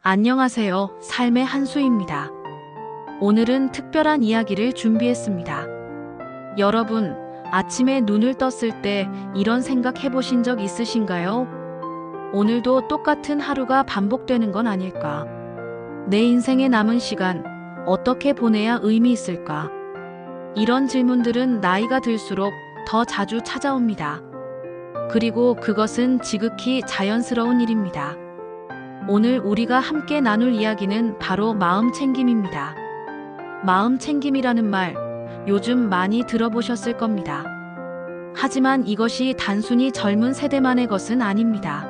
안녕하세요. 삶의 한수입니다. 오늘은 특별한 이야기를 준비했습니다. 여러분, 아침에 눈을 떴을 때 이런 생각 해보신 적 있으신가요? 오늘도 똑같은 하루가 반복되는 건 아닐까? 내 인생의 남은 시간, 어떻게 보내야 의미 있을까? 이런 질문들은 나이가 들수록 더 자주 찾아옵니다. 그리고 그것은 지극히 자연스러운 일입니다. 오늘 우리가 함께 나눌 이야기는 바로 마음 챙김입니다. 마음 챙김이라는 말, 요즘 많이 들어보셨을 겁니다. 하지만 이것이 단순히 젊은 세대만의 것은 아닙니다.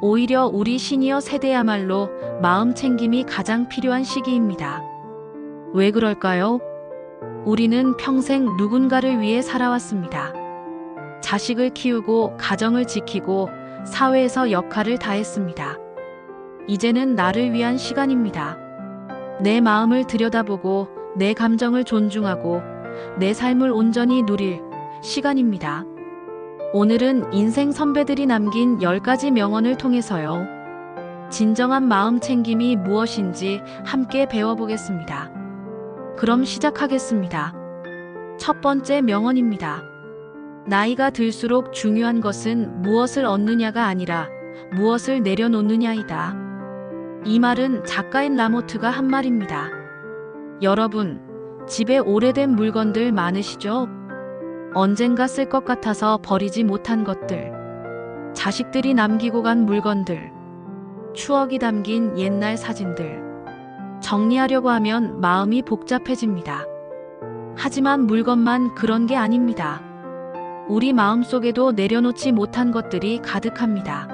오히려 우리 시니어 세대야말로 마음 챙김이 가장 필요한 시기입니다. 왜 그럴까요? 우리는 평생 누군가를 위해 살아왔습니다. 자식을 키우고 가정을 지키고 사회에서 역할을 다했습니다. 이제는 나를 위한 시간입니다. 내 마음을 들여다보고 내 감정을 존중하고 내 삶을 온전히 누릴 시간입니다. 오늘은 인생 선배들이 남긴 10가지 명언을 통해서요. 진정한 마음 챙김이 무엇인지 함께 배워보겠습니다. 그럼 시작하겠습니다. 첫 번째 명언입니다. 나이가 들수록 중요한 것은 무엇을 얻느냐가 아니라 무엇을 내려놓느냐이다. 이 말은 작가인 라모트가 한 말입니다. 여러분, 집에 오래된 물건들 많으시죠? 언젠가 쓸 것 같아서 버리지 못한 것들, 자식들이 남기고 간 물건들, 추억이 담긴 옛날 사진들. 정리하려고 하면 마음이 복잡해집니다. 하지만 물건만 그런 게 아닙니다. 우리 마음속에도 내려놓지 못한 것들이 가득합니다.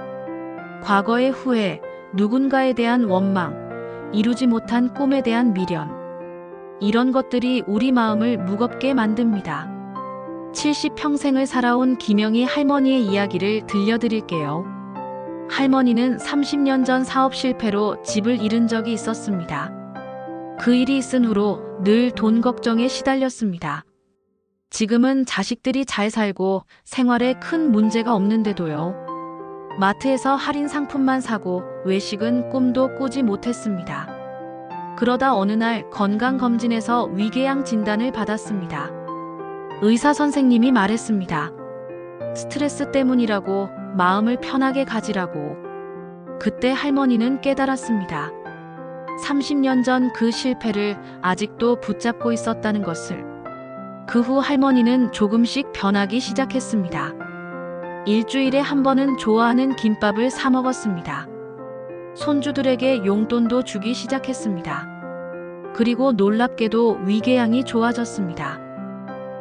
과거의 후회, 누군가에 대한 원망, 이루지 못한 꿈에 대한 미련. 이런 것들이 우리 마음을 무겁게 만듭니다. 70평생을 살아온 김영희 할머니의 이야기를 들려드릴게요. 할머니는 30년 전 사업 실패로 집을 잃은 적이 있었습니다. 그 일이 있은 후로 늘 돈 걱정에 시달렸습니다. 지금은 자식들이 잘 살고 생활에 큰 문제가 없는데도요. 마트에서 할인 상품만 사고 외식은 꿈도 꾸지 못했습니다. 그러다 어느 날 건강검진에서 위궤양 진단을 받았습니다. 의사 선생님이 말했습니다. 스트레스 때문이라고, 마음을 편하게 가지라고. 그때 할머니는 깨달았습니다. 30년 전 그 실패를 아직도 붙잡고 있었다는 것을. 그 후 할머니는 조금씩 변하기 시작했습니다. 일주일에 한 번은 좋아하는 김밥을 사 먹었습니다. 손주들에게 용돈도 주기 시작했습니다. 그리고 놀랍게도 위궤양이 좋아졌습니다.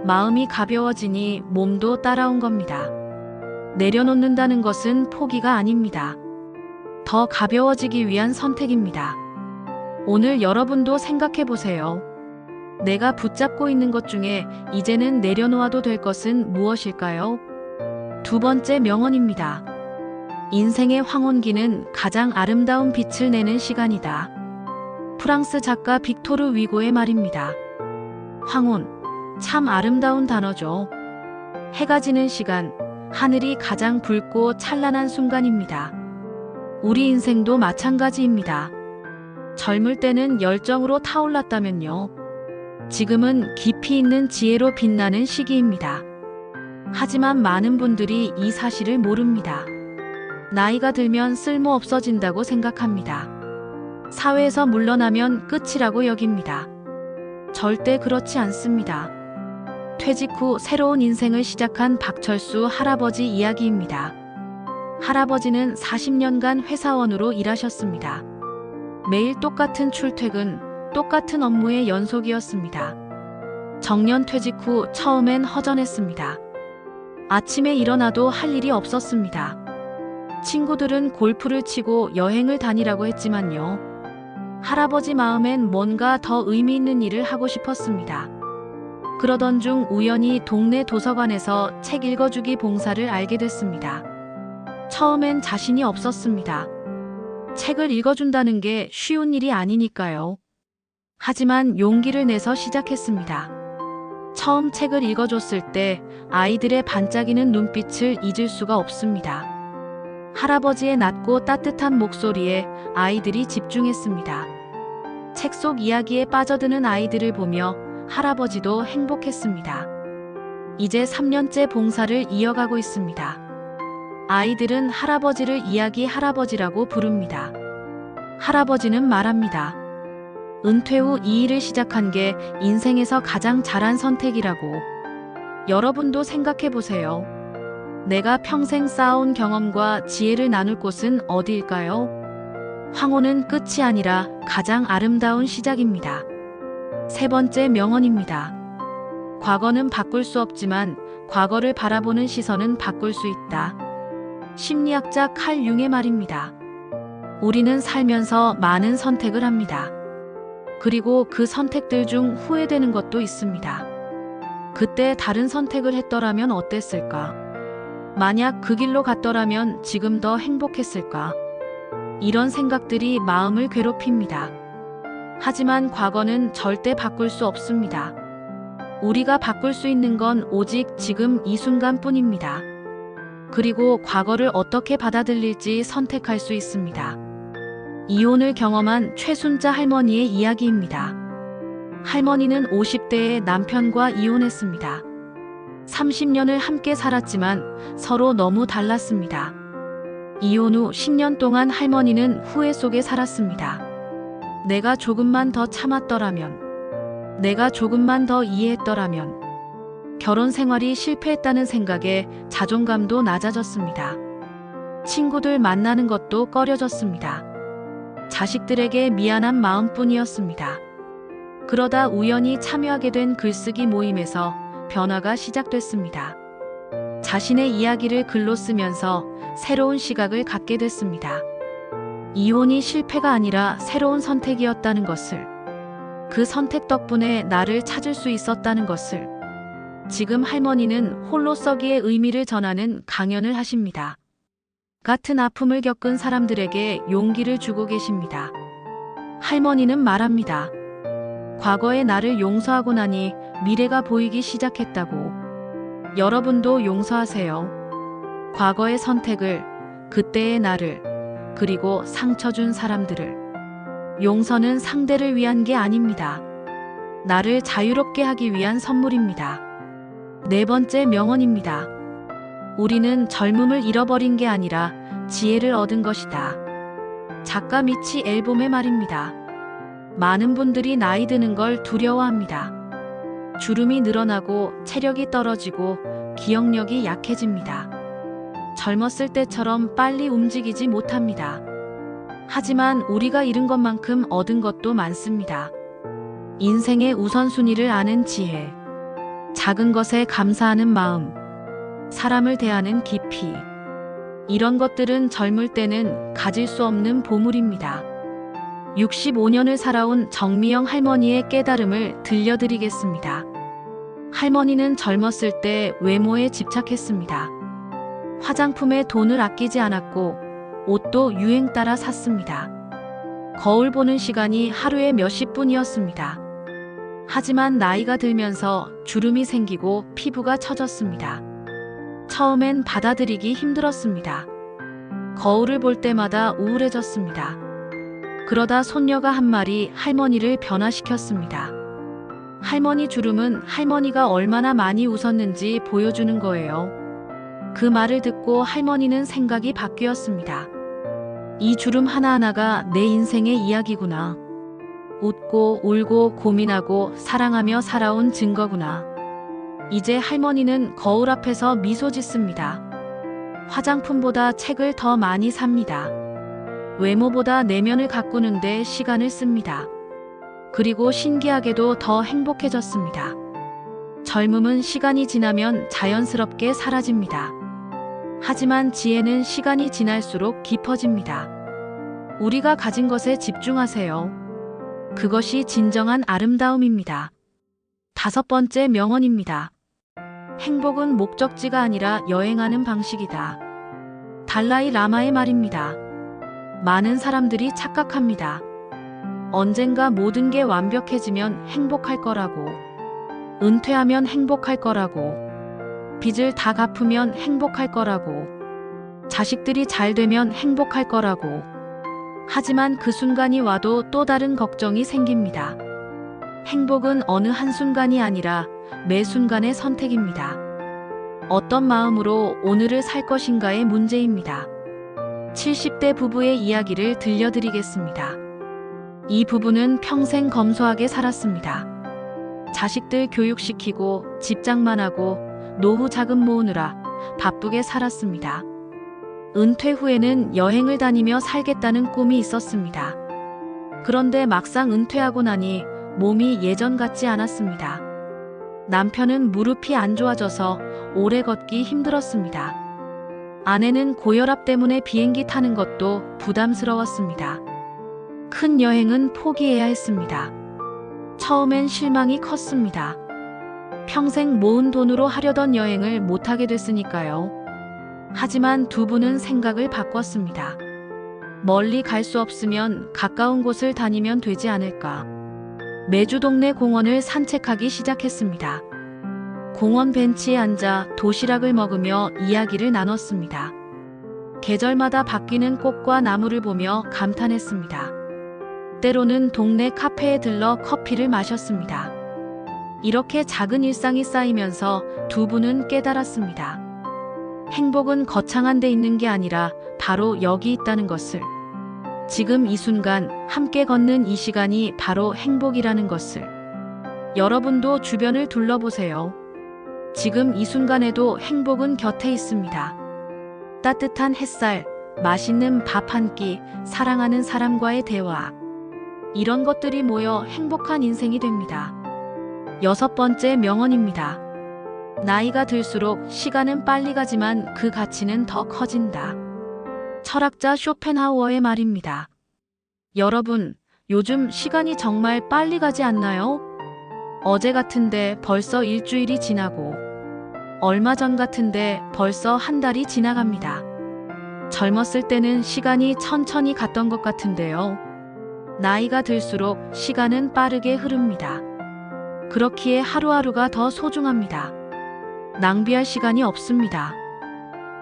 마음이 가벼워지니 몸도 따라온 겁니다. 내려놓는다는 것은 포기가 아닙니다. 더 가벼워지기 위한 선택입니다. 오늘 여러분도 생각해 보세요. 내가 붙잡고 있는 것 중에 이제는 내려놓아도 될 것은 무엇일까요? 두 번째 명언입니다. 인생의 황혼기는 가장 아름다운 빛을 내는 시간이다. 프랑스 작가 빅토르 위고의 말입니다. 황혼, 참 아름다운 단어죠. 해가 지는 시간, 하늘이 가장 붉고 찬란한 순간입니다. 우리 인생도 마찬가지입니다. 젊을 때는 열정으로 타올랐다면요. 지금은 깊이 있는 지혜로 빛나는 시기입니다. 하지만 많은 분들이 이 사실을 모릅니다. 나이가 들면 쓸모 없어진다고 생각합니다. 사회에서 물러나면 끝이라고 여깁니다. 절대 그렇지 않습니다. 퇴직 후 새로운 인생을 시작한 박철수 할아버지 이야기입니다. 할아버지는 40년간 회사원으로 일하셨습니다. 매일 똑같은 출퇴근, 똑같은 업무의 연속이었습니다. 정년 퇴직 후 처음엔 허전했습니다. 아침에 일어나도 할 일이 없었습니다. 친구들은 골프를 치고 여행을 다니라고 했지만요. 할아버지 마음엔 뭔가 더 의미 있는 일을 하고 싶었습니다. 그러던 중 우연히 동네 도서관에서 책 읽어주기 봉사를 알게 됐습니다. 처음엔 자신이 없었습니다. 책을 읽어준다는 게 쉬운 일이 아니니까요. 하지만 용기를 내서 시작했습니다. 처음 책을 읽어줬을 때 아이들의 반짝이는 눈빛을 잊을 수가 없습니다. 할아버지의 낮고 따뜻한 목소리에 아이들이 집중했습니다. 책 속 이야기에 빠져드는 아이들을 보며 할아버지도 행복했습니다. 이제 3년째 봉사를 이어가고 있습니다. 아이들은 할아버지를 이야기 할아버지라고 부릅니다. 할아버지는 말합니다. 은퇴 후 이 일을 시작한 게 인생에서 가장 잘한 선택이라고. 여러분도 생각해 보세요. 내가 평생 쌓아온 경험과 지혜를 나눌 곳은 어디일까요? 황혼은 끝이 아니라 가장 아름다운 시작입니다. 세 번째 명언입니다. 과거는 바꿀 수 없지만 과거를 바라보는 시선은 바꿀 수 있다. 심리학자 칼 융의 말입니다. 우리는 살면서 많은 선택을 합니다. 그리고 그 선택들 중 후회되는 것도 있습니다. 그때 다른 선택을 했더라면 어땠을까? 만약 그 길로 갔더라면 지금 더 행복했을까? 이런 생각들이 마음을 괴롭힙니다. 하지만 과거는 절대 바꿀 수 없습니다. 우리가 바꿀 수 있는 건 오직 지금 이 순간뿐입니다. 그리고 과거를 어떻게 받아들일지 선택할 수 있습니다. 이혼을 경험한 최순자 할머니의 이야기입니다. 할머니는 50대에 남편과 이혼했습니다. 30년을 함께 살았지만 서로 너무 달랐습니다. 이혼 후 10년 동안 할머니는 후회 속에 살았습니다. 내가 조금만 더 참았더라면, 내가 조금만 더 이해했더라면, 결혼 생활이 실패했다는 생각에 자존감도 낮아졌습니다. 친구들 만나는 것도 꺼려졌습니다. 자식들에게 미안한 마음뿐이었습니다. 그러다 우연히 참여하게 된 글쓰기 모임에서 변화가 시작됐습니다. 자신의 이야기를 글로 쓰면서 새로운 시각을 갖게 됐습니다. 이혼이 실패가 아니라 새로운 선택이었다는 것을, 그 선택 덕분에 나를 찾을 수 있었다는 것을. 지금 할머니는 홀로 서기의 의미를 전하는 강연을 하십니다. 같은 아픔을 겪은 사람들에게 용기를 주고 계십니다. 할머니는 말합니다. 과거의 나를 용서하고 나니 미래가 보이기 시작했다고. 여러분도 용서하세요. 과거의 선택을, 그때의 나를, 그리고 상처 준 사람들을. 용서는 상대를 위한 게 아닙니다. 나를 자유롭게 하기 위한 선물입니다. 네 번째 명언입니다. 우리는 젊음을 잃어버린 게 아니라 지혜를 얻은 것이다. 작가 미치 앨범의 말입니다. 많은 분들이 나이 드는 걸 두려워합니다. 주름이 늘어나고 체력이 떨어지고 기억력이 약해집니다. 젊었을 때처럼 빨리 움직이지 못합니다. 하지만 우리가 잃은 것만큼 얻은 것도 많습니다. 인생의 우선순위를 아는 지혜, 작은 것에 감사하는 마음, 사람을 대하는 깊이. 이런 것들은 젊을 때는 가질 수 없는 보물입니다. 65년을 살아온 정미영 할머니의 깨달음을 들려드리겠습니다. 할머니는 젊었을 때 외모에 집착했습니다. 화장품에 돈을 아끼지 않았고 옷도 유행 따라 샀습니다. 거울 보는 시간이 하루에 몇십 분이었습니다. 하지만 나이가 들면서 주름이 생기고 피부가 처졌습니다. 처음엔 받아들이기 힘들었습니다. 거울을 볼 때마다 우울해졌습니다. 그러다 손녀가 한 말이 할머니를 변화시켰습니다. 할머니 주름은 할머니가 얼마나 많이 웃었는지 보여주는 거예요. 그 말을 듣고 할머니는 생각이 바뀌었습니다. 이 주름 하나하나가 내 인생의 이야기구나. 웃고 울고 고민하고 사랑하며 살아온 증거구나. 이제 할머니는 거울 앞에서 미소 짓습니다. 화장품보다 책을 더 많이 삽니다. 외모보다 내면을 가꾸는데 시간을 씁니다. 그리고 신기하게도 더 행복해졌습니다. 젊음은 시간이 지나면 자연스럽게 사라집니다. 하지만 지혜는 시간이 지날수록 깊어집니다. 우리가 가진 것에 집중하세요. 그것이 진정한 아름다움입니다. 다섯 번째 명언입니다. 행복은 목적지가 아니라 여행하는 방식이다. 달라이 라마의 말입니다. 많은 사람들이 착각합니다. 언젠가 모든 게 완벽해지면 행복할 거라고. 은퇴하면 행복할 거라고. 빚을 다 갚으면 행복할 거라고. 자식들이 잘 되면 행복할 거라고. 하지만 그 순간이 와도 또 다른 걱정이 생깁니다. 행복은 어느 한순간이 아니라 매 순간의 선택입니다. 어떤 마음으로 오늘을 살 것인가의 문제입니다. 70대 부부의 이야기를 들려드리겠습니다. 이 부부는 평생 검소하게 살았습니다. 자식들 교육시키고 집장만 하고 노후 자금 모으느라 바쁘게 살았습니다. 은퇴 후에는 여행을 다니며 살겠다는 꿈이 있었습니다. 그런데 막상 은퇴하고 나니 몸이 예전 같지 않았습니다. 남편은 무릎이 안 좋아져서 오래 걷기 힘들었습니다. 아내는 고혈압 때문에 비행기 타는 것도 부담스러웠습니다. 큰 여행은 포기해야 했습니다. 처음엔 실망이 컸습니다. 평생 모은 돈으로 하려던 여행을 못하게 됐으니까요. 하지만 두 분은 생각을 바꿨습니다. 멀리 갈 수 없으면 가까운 곳을 다니면 되지 않을까. 매주 동네 공원을 산책하기 시작했습니다. 공원 벤치에 앉아 도시락을 먹으며 이야기를 나눴습니다. 계절마다 바뀌는 꽃과 나무를 보며 감탄했습니다. 때로는 동네 카페에 들러 커피를 마셨습니다. 이렇게 작은 일상이 쌓이면서 두 분은 깨달았습니다. 행복은 거창한 데 있는 게 아니라 바로 여기 있다는 것을. 지금 이 순간 함께 걷는 이 시간이 바로 행복이라는 것을. 여러분도 주변을 둘러보세요. 지금 이 순간에도 행복은 곁에 있습니다. 따뜻한 햇살, 맛있는 밥 한 끼, 사랑하는 사람과의 대화. 이런 것들이 모여 행복한 인생이 됩니다. 6번째 명언입니다. 나이가 들수록 시간은 빨리 가지만 그 가치는 더 커진다. 철학자 쇼펜하우어의 말입니다. 여러분, 요즘 시간이 정말 빨리 가지 않나요? 어제 같은데 벌써 일주일이 지나고, 얼마 전 같은데 벌써 한 달이 지나갑니다. 젊었을 때는 시간이 천천히 갔던 것 같은데요. 나이가 들수록 시간은 빠르게 흐릅니다. 그렇기에 하루하루가 더 소중합니다. 낭비할 시간이 없습니다.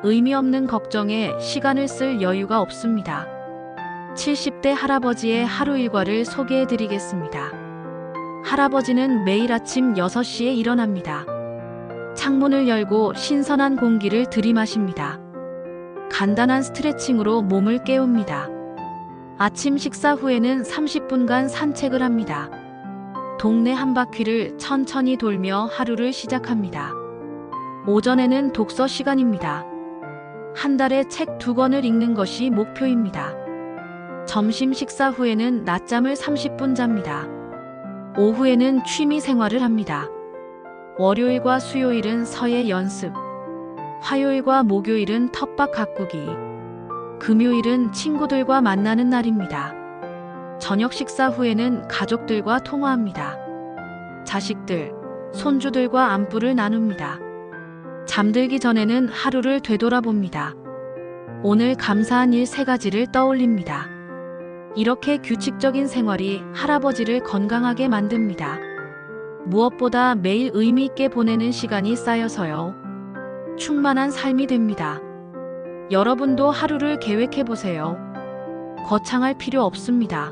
의미 없는 걱정에 시간을 쓸 여유가 없습니다. 70대 할아버지의 하루 일과를 소개해 드리겠습니다. 할아버지는 매일 아침 6시에 일어납니다. 창문을 열고 신선한 공기를 들이마십니다. 간단한 스트레칭으로 몸을 깨웁니다. 아침 식사 후에는 30분간 산책을 합니다. 동네 한 바퀴를 천천히 돌며 하루를 시작합니다. 오전에는 독서 시간입니다. 한 달에 책 2권을 읽는 것이 목표입니다. 점심 식사 후에는 낮잠을 30분 잡니다. 오후에는 취미 생활을 합니다. 월요일과 수요일은 서예 연습, 화요일과 목요일은 텃밭 가꾸기, 금요일은 친구들과 만나는 날입니다. 저녁 식사 후에는 가족들과 통화합니다. 자식들, 손주들과 안부를 나눕니다. 잠들기 전에는 하루를 되돌아봅니다. 오늘 감사한 일 3가지를 떠올립니다. 이렇게 규칙적인 생활이 할아버지를 건강하게 만듭니다. 무엇보다 매일 의미 있게 보내는 시간이 쌓여서요. 충만한 삶이 됩니다. 여러분도 하루를 계획해 보세요. 거창할 필요 없습니다.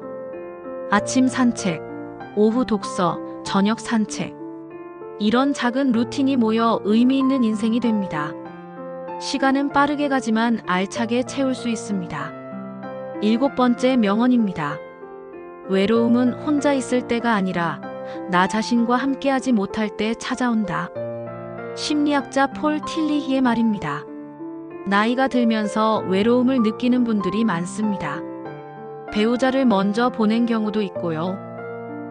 아침 산책, 오후 독서, 저녁 산책. 이런 작은 루틴이 모여 의미 있는 인생이 됩니다. 시간은 빠르게 가지만 알차게 채울 수 있습니다. 7번째 명언입니다. 외로움은 혼자 있을 때가 아니라 나 자신과 함께하지 못할 때 찾아온다. 심리학자 폴 틸리히의 말입니다. 나이가 들면서 외로움을 느끼는 분들이 많습니다. 배우자를 먼저 보낸 경우도 있고요.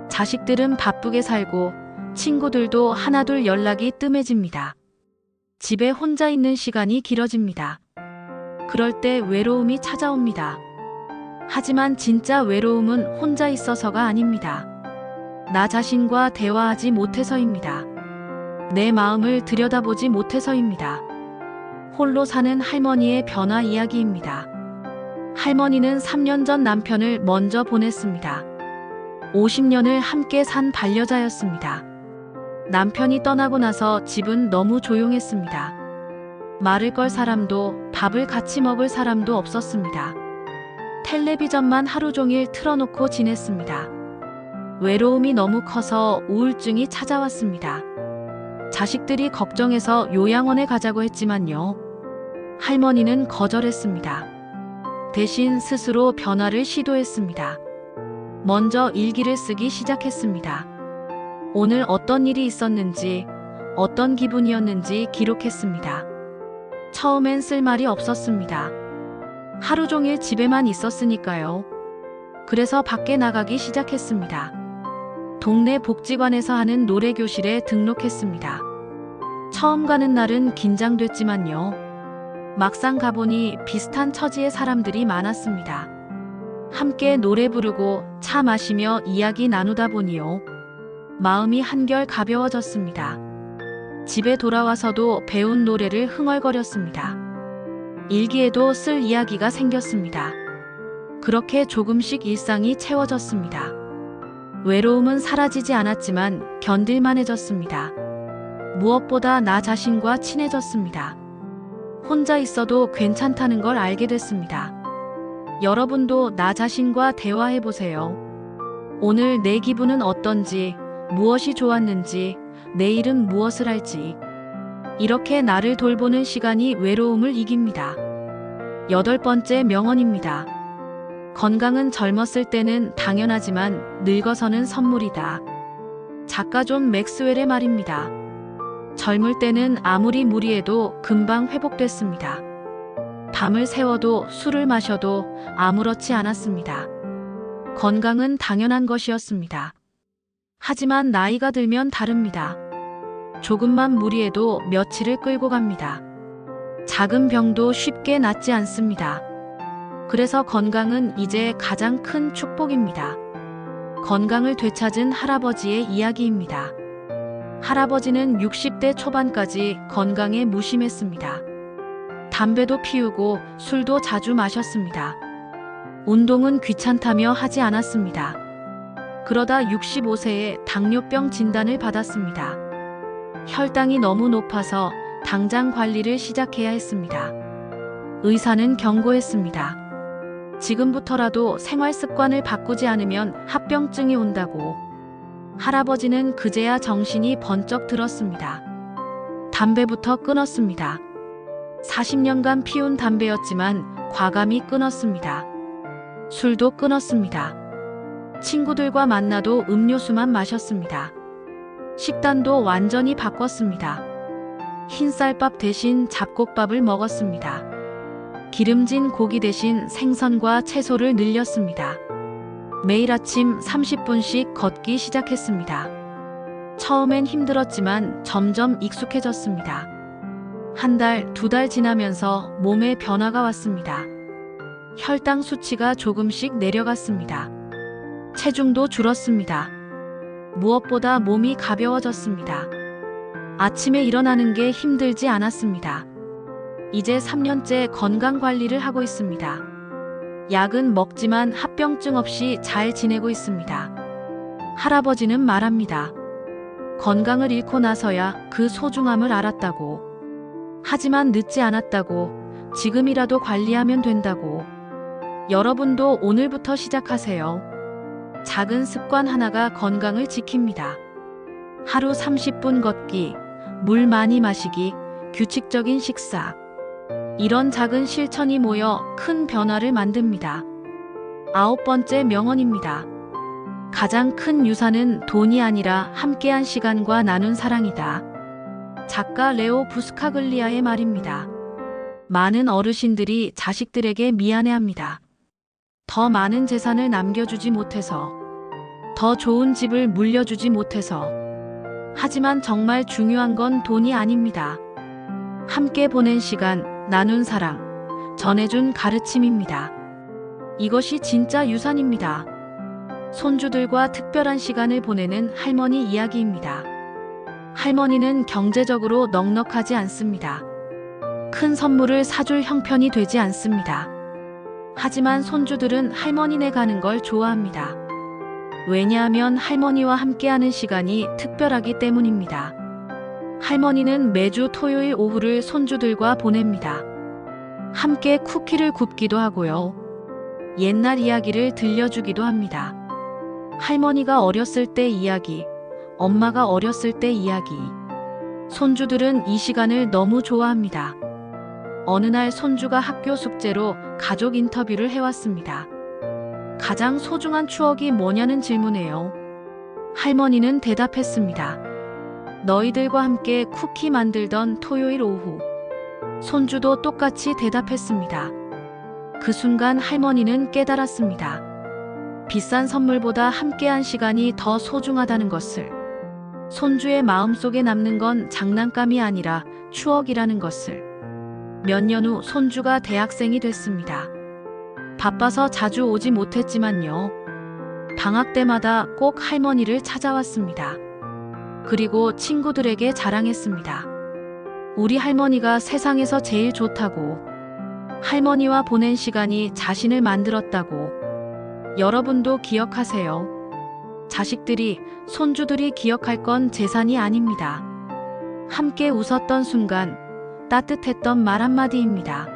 자식들은 바쁘게 살고 친구들도 하나둘 연락이 뜸해집니다. 집에 혼자 있는 시간이 길어집니다. 그럴 때 외로움이 찾아옵니다. 하지만 진짜 외로움은 혼자 있어서가 아닙니다. 나 자신과 대화하지 못해서입니다. 내 마음을 들여다보지 못해서입니다. 홀로 사는 할머니의 변화 이야기입니다. 할머니는 3년 전 남편을 먼저 보냈습니다. 50년을 함께 산 반려자였습니다. 남편이 떠나고 나서 집은 너무 조용했습니다. 말을 걸 사람도 밥을 같이 먹을 사람도 없었습니다. 텔레비전만 하루 종일 틀어놓고 지냈습니다. 외로움이 너무 커서 우울증이 찾아왔습니다. 자식들이 걱정해서 요양원에 가자고 했지만요. 할머니는 거절했습니다. 대신 스스로 변화를 시도했습니다. 먼저 일기를 쓰기 시작했습니다. 오늘 어떤 일이 있었는지, 어떤 기분이었는지 기록했습니다. 처음엔 쓸 말이 없었습니다. 하루 종일 집에만 있었으니까요. 그래서 밖에 나가기 시작했습니다. 동네 복지관에서 하는 노래교실에 등록했습니다. 처음 가는 날은 긴장됐지만요. 막상 가보니 비슷한 처지의 사람들이 많았습니다. 함께 노래 부르고 차 마시며 이야기 나누다 보니요. 마음이 한결 가벼워졌습니다. 집에 돌아와서도 배운 노래를 흥얼거렸습니다. 일기에도 쓸 이야기가 생겼습니다. 그렇게 조금씩 일상이 채워졌습니다. 외로움은 사라지지 않았지만 견딜만해졌습니다. 무엇보다 나 자신과 친해졌습니다. 혼자 있어도 괜찮다는 걸 알게 됐습니다. 여러분도 나 자신과 대화해보세요. 오늘 내 기분은 어떤지, 무엇이 좋았는지, 내일은 무엇을 할지. 이렇게 나를 돌보는 시간이 외로움을 이깁니다. 8번째 명언입니다. 건강은 젊었을 때는 당연하지만 늙어서는 선물이다. 작가 존 맥스웰의 말입니다. 젊을 때는 아무리 무리해도 금방 회복됐습니다. 밤을 새워도 술을 마셔도 아무렇지 않았습니다. 건강은 당연한 것이었습니다. 하지만 나이가 들면 다릅니다. 조금만 무리해도 며칠을 끌고 갑니다. 작은 병도 쉽게 낫지 않습니다. 그래서 건강은 이제 가장 큰 축복입니다. 건강을 되찾은 할아버지의 이야기입니다. 할아버지는 60대 초반까지 건강에 무심했습니다. 담배도 피우고 술도 자주 마셨습니다. 운동은 귀찮다며 하지 않았습니다. 그러다 65세에 당뇨병 진단을 받았습니다. 혈당이 너무 높아서 당장 관리를 시작해야 했습니다. 의사는 경고했습니다. 지금부터라도 생활 습관을 바꾸지 않으면 합병증이 온다고. 할아버지는 그제야 정신이 번쩍 들었습니다. 담배부터 끊었습니다. 40년간 피운 담배였지만 과감히 끊었습니다. 술도 끊었습니다. 친구들과 만나도 음료수만 마셨습니다. 식단도 완전히 바꿨습니다. 흰쌀밥 대신 잡곡밥을 먹었습니다. 기름진 고기 대신 생선과 채소를 늘렸습니다. 매일 아침 30분씩 걷기 시작했습니다. 처음엔 힘들었지만 점점 익숙해졌습니다. 한 달, 2달 지나면서 몸에 변화가 왔습니다. 혈당 수치가 조금씩 내려갔습니다. 체중도 줄었습니다. 무엇보다 몸이 가벼워졌습니다. 아침에 일어나는 게 힘들지 않았습니다. 이제 3년째 건강 관리를 하고 있습니다. 약은 먹지만 합병증 없이 잘 지내고 있습니다. 할아버지는 말합니다. 건강을 잃고 나서야 그 소중함을 알았다고. 하지만 늦지 않았다고. 지금이라도 관리하면 된다고. 여러분도 오늘부터 시작하세요. 작은 습관 하나가 건강을 지킵니다. 하루 30분 걷기, 물 많이 마시기, 규칙적인 식사. 이런 작은 실천이 모여 큰 변화를 만듭니다. 9번째 명언입니다. 가장 큰 유산은 돈이 아니라 함께한 시간과 나눈 사랑이다. 작가 레오 부스카글리아의 말입니다. 많은 어르신들이 자식들에게 미안해합니다. 더 많은 재산을 남겨주지 못해서, 더 좋은 집을 물려주지 못해서. 하지만 정말 중요한 건 돈이 아닙니다. 함께 보낸 시간, 나눈 사랑, 전해준 가르침입니다. 이것이 진짜 유산입니다. 손주들과 특별한 시간을 보내는 할머니 이야기입니다. 할머니는 경제적으로 넉넉하지 않습니다. 큰 선물을 사줄 형편이 되지 않습니다. 하지만 손주들은 할머니네 가는 걸 좋아합니다. 왜냐하면 할머니와 함께하는 시간이 특별하기 때문입니다. 할머니는 매주 토요일 오후를 손주들과 보냅니다. 함께 쿠키를 굽기도 하고요. 옛날 이야기를 들려주기도 합니다. 할머니가 어렸을 때 이야기, 엄마가 어렸을 때 이야기. 손주들은 이 시간을 너무 좋아합니다. 어느 날 손주가 학교 숙제로 가족 인터뷰를 해왔습니다. 가장 소중한 추억이 뭐냐는 질문에요. 할머니는 대답했습니다. 너희들과 함께 쿠키 만들던 토요일 오후. 손주도 똑같이 대답했습니다. 그 순간 할머니는 깨달았습니다. 비싼 선물보다 함께한 시간이 더 소중하다는 것을. 손주의 마음속에 남는 건 장난감이 아니라 추억이라는 것을. 몇 년 후 손주가 대학생이 됐습니다. 바빠서 자주 오지 못했지만요. 방학 때마다 꼭 할머니를 찾아왔습니다. 그리고 친구들에게 자랑했습니다. 우리 할머니가 세상에서 제일 좋다고. 할머니와 보낸 시간이 자신을 만들었다고. 여러분도 기억하세요. 자식들이, 손주들이 기억할 건 재산이 아닙니다. 함께 웃었던 순간, 따뜻했던 말 한마디입니다.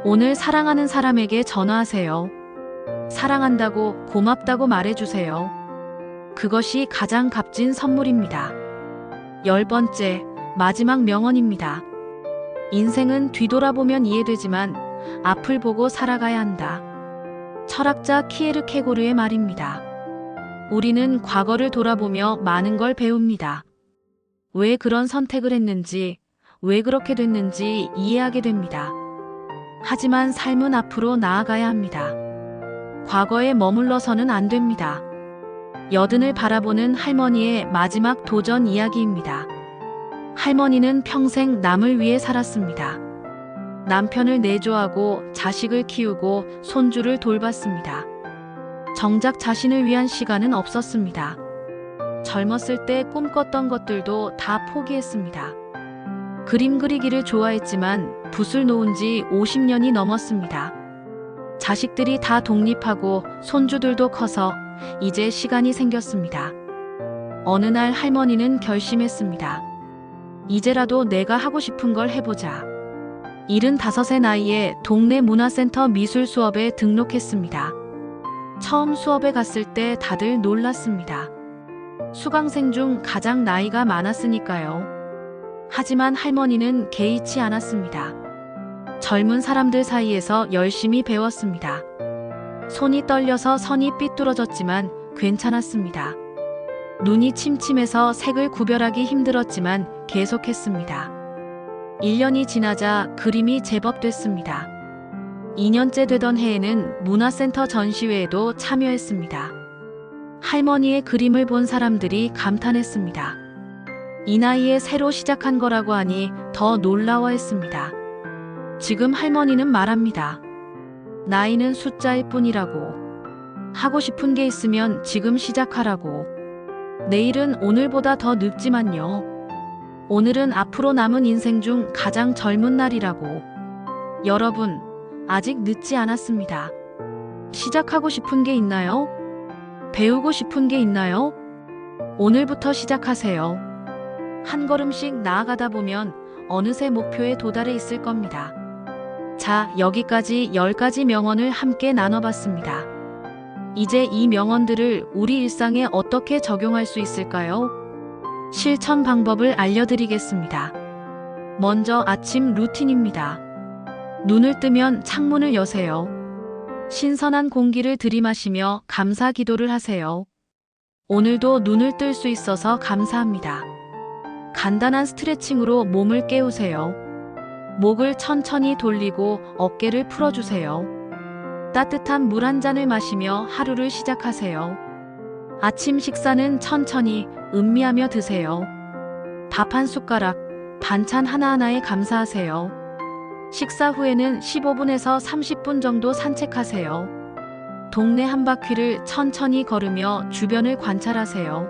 오늘 사랑하는 사람에게 전화하세요. 사랑한다고, 고맙다고 말해주세요. 그것이 가장 값진 선물입니다. 10번째, 마지막 명언입니다. 인생은 뒤돌아보면 이해되지만 앞을 보고 살아가야 한다. 철학자 키에르케고르의 말입니다. 우리는 과거를 돌아보며 많은 걸 배웁니다. 왜 그런 선택을 했는지, 왜 그렇게 됐는지 이해하게 됩니다. 하지만 삶은 앞으로 나아가야 합니다. 과거에 머물러서는 안 됩니다. 여든을 바라보는 할머니의 마지막 도전 이야기입니다. 할머니는 평생 남을 위해 살았습니다. 남편을 내조하고 자식을 키우고 손주를 돌봤습니다. 정작 자신을 위한 시간은 없었습니다. 젊었을 때 꿈꿨던 것들도 다 포기했습니다. 그림 그리기를 좋아했지만 붓을 놓은 지 50년이 넘었습니다. 자식들이 다 독립하고 손주들도 커서 이제 시간이 생겼습니다. 어느 날 할머니는 결심했습니다. 이제라도 내가 하고 싶은 걸 해보자. 75의 나이에 동네 문화센터 미술 수업에 등록했습니다. 처음 수업에 갔을 때 다들 놀랐습니다. 수강생 중 가장 나이가 많았으니까요. 하지만 할머니는 개의치 않았습니다. 젊은 사람들 사이에서 열심히 배웠습니다. 손이 떨려서 선이 삐뚤어졌지만 괜찮았습니다. 눈이 침침해서 색을 구별하기 힘들었지만 계속했습니다. 1년이 지나자 그림이 제법 됐습니다. 2년째 되던 해에는 문화센터 전시회에도 참여했습니다. 할머니의 그림을 본 사람들이 감탄했습니다. 이 나이에 새로 시작한 거라고 하니 더 놀라워했습니다. 지금 할머니는 말합니다. 나이는 숫자일 뿐이라고. 하고 싶은 게 있으면 지금 시작하라고. 내일은 오늘보다 더 늙지만요. 오늘은 앞으로 남은 인생 중 가장 젊은 날이라고. 여러분, 아직 늦지 않았습니다. 시작하고 싶은 게 있나요? 배우고 싶은 게 있나요? 오늘부터 시작하세요. 한 걸음씩 나아가다 보면 어느새 목표에 도달해 있을 겁니다. 자, 여기까지 10가지 명언을 함께 나눠봤습니다. 이제 이 명언들을 우리 일상에 어떻게 적용할 수 있을까요? 실천 방법을 알려드리겠습니다. 먼저 아침 루틴입니다. 눈을 뜨면 창문을 여세요. 신선한 공기를 들이마시며 감사 기도를 하세요. 오늘도 눈을 뜰 수 있어서 감사합니다. 간단한 스트레칭으로 몸을 깨우세요. 목을 천천히 돌리고 어깨를 풀어주세요. 따뜻한 물 한 잔을 마시며 하루를 시작하세요. 아침 식사는 천천히 음미하며 드세요. 밥 한 숟가락, 반찬 하나하나에 감사하세요. 식사 후에는 15분에서 30분 정도 산책하세요. 동네 한 바퀴를 천천히 걸으며 주변을 관찰하세요.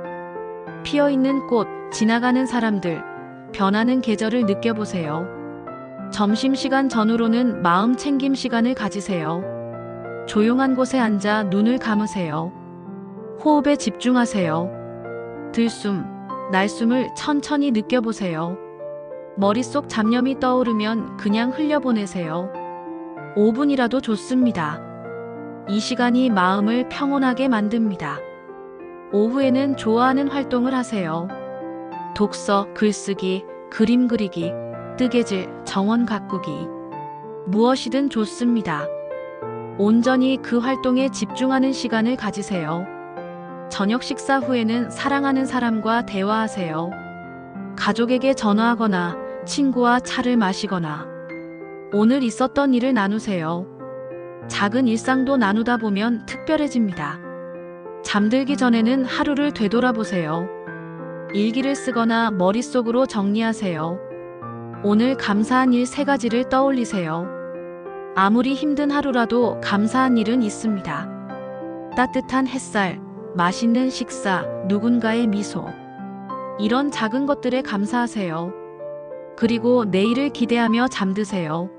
피어있는 꽃, 지나가는 사람들, 변하는 계절을 느껴보세요. 점심시간 전후로는 마음 챙김 시간을 가지세요. 조용한 곳에 앉아 눈을 감으세요. 호흡에 집중하세요. 들숨, 날숨을 천천히 느껴보세요. 머릿속 잡념이 떠오르면 그냥 흘려보내세요. 5분이라도 좋습니다. 이 시간이 마음을 평온하게 만듭니다. 오후에는 좋아하는 활동을 하세요. 독서, 글쓰기, 그림 그리기, 뜨개질, 정원 가꾸기. 무엇이든 좋습니다. 온전히 그 활동에 집중하는 시간을 가지세요. 저녁 식사 후에는 사랑하는 사람과 대화하세요. 가족에게 전화하거나 친구와 차를 마시거나 오늘 있었던 일을 나누세요. 작은 일상도 나누다 보면 특별해집니다. 잠들기 전에는 하루를 되돌아보세요. 일기를 쓰거나 머릿속으로 정리하세요. 오늘 감사한 일 3가지를 떠올리세요. 아무리 힘든 하루라도 감사한 일은 있습니다. 따뜻한 햇살, 맛있는 식사, 누군가의 미소. 이런 작은 것들에 감사하세요. 그리고 내일을 기대하며 잠드세요.